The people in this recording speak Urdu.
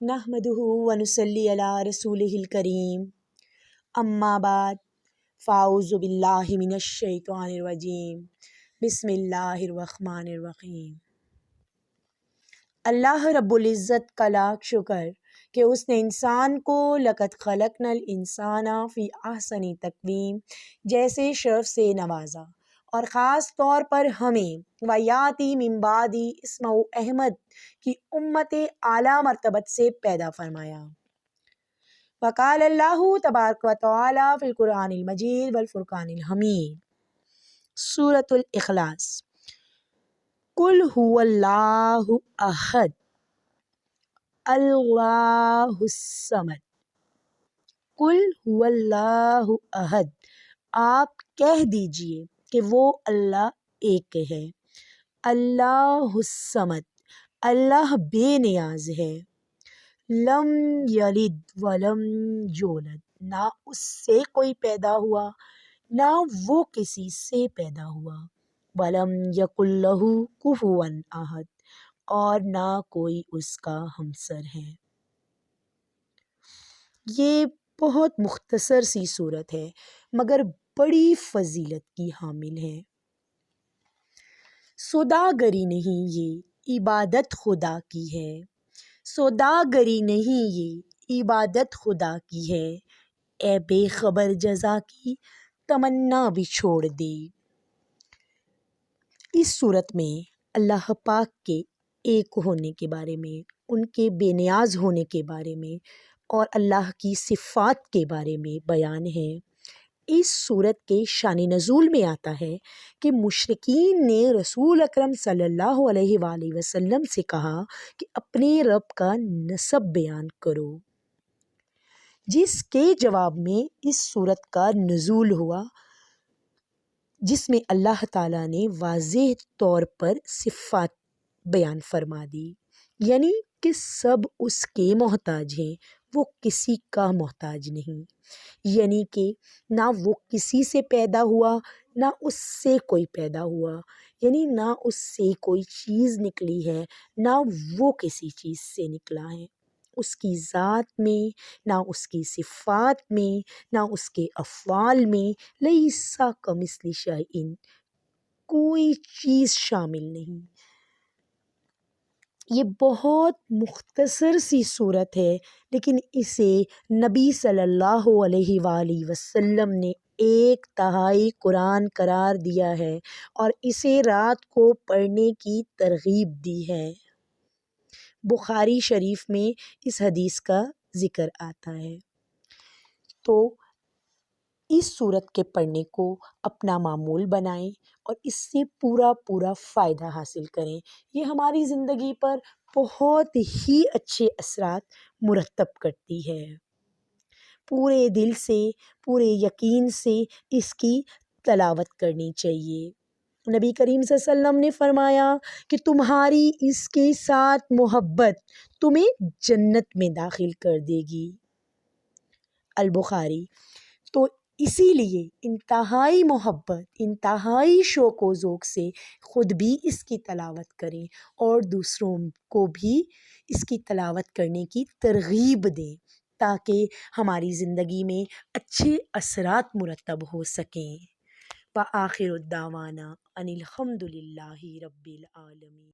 نحمدہ ونصلی علی رسولہ الکریم، اما بعد، فاعوذ باللہ من الشیطان الرجیم، بسم اللہ الرحمن الرحیم۔ اللہ رب العزت کا لاکھ شکر کہ اس نے انسان کو لقد خلقنا الانسان فی احسن تقویم جیسے شرف سے نوازا، اور خاص طور پر ہمیں ویاتی من بعدی اسمہ احمد کی امت اعلیٰ مرتبت سے پیدا فرمایا۔ وقال اللہ تبارک و تعالی فی القرآن المجید والفرقان الحمید۔ سورۃ الاخلاص۔ قل هو اللہ احد اللہ الصمد۔ قل هو اللہ احد، آپ کہہ دیجئے کہ وہ اللہ ایک ہے۔ اللہ الصمد، اللہ بے نیاز ہے۔ لم یلد ولم یولد، نہ اس سے کوئی پیدا ہوا نہ وہ کسی سے پیدا ہوا۔ ولم یکن لہ کفوا احد، اور نہ کوئی اس کا ہمسر ہے۔ یہ بہت مختصر سی صورت ہے مگر بڑی فضیلت کی حامل ہے۔ سوداگری نہیں، یہ عبادت خدا کی ہے۔ سوداگری نہیں، یہ عبادت خدا کی ہے۔ اے بے خبر جزا کی تمنا بھی چھوڑ دے۔ اس صورت میں اللہ پاک کے ایک ہونے کے بارے میں، ان کے بے نیاز ہونے کے بارے میں اور اللہ کی صفات کے بارے میں بیان ہے۔ اس صورت کے شان نزول میں آتا ہے کہ مشرکین نے رسول اکرم صلی اللہ علیہ وآلہ وسلم سے کہا کہ اپنے رب کا نسب بیان کرو، جس کے جواب میں اس صورت کا نزول ہوا، جس میں اللہ تعالیٰ نے واضح طور پر صفات بیان فرما دی، یعنی کہ سب اس کے محتاج ہیں، وہ کسی کا محتاج نہیں، یعنی کہ نہ وہ کسی سے پیدا ہوا نہ اس سے کوئی پیدا ہوا، یعنی نہ اس سے کوئی چیز نکلی ہے نہ وہ کسی چیز سے نکلا ہے۔ اس کی ذات میں، نہ اس کی صفات میں، نہ اس کے افعال میں لیس کمثلہ شیء، کوئی چیز شامل نہیں۔ یہ بہت مختصر سی صورت ہے لیکن اسے نبی صلی اللہ علیہ وآلہ وسلم نے 1/3 قرآن قرار دیا ہے اور اسے رات کو پڑھنے کی ترغیب دی ہے۔ بخاری شریف میں اس حدیث کا ذکر آتا ہے۔ تو اس صورت کے پڑھنے کو اپنا معمول بنائیں اور اس سے پورا فائدہ حاصل کریں۔ یہ ہماری زندگی پر بہت ہی اچھے اثرات مرتب کرتی ہے۔ پورے دل سے، پورے یقین سے اس کی تلاوت کرنی چاہیے۔ نبی کریم صلی اللہ علیہ وسلم نے فرمایا کہ تمہاری اس کے ساتھ محبت تمہیں جنت میں داخل کر دے گی۔ البخاری۔ تو اسی لیے انتہائی محبت، انتہائی شوق و ذوق سے خود بھی اس کی تلاوت کریں اور دوسروں کو بھی اس کی تلاوت کرنے کی ترغیب دیں تاکہ ہماری زندگی میں اچھے اثرات مرتب ہو سکیں۔ وآخر الدعوانا ان الحمد للہ رب العالمین۔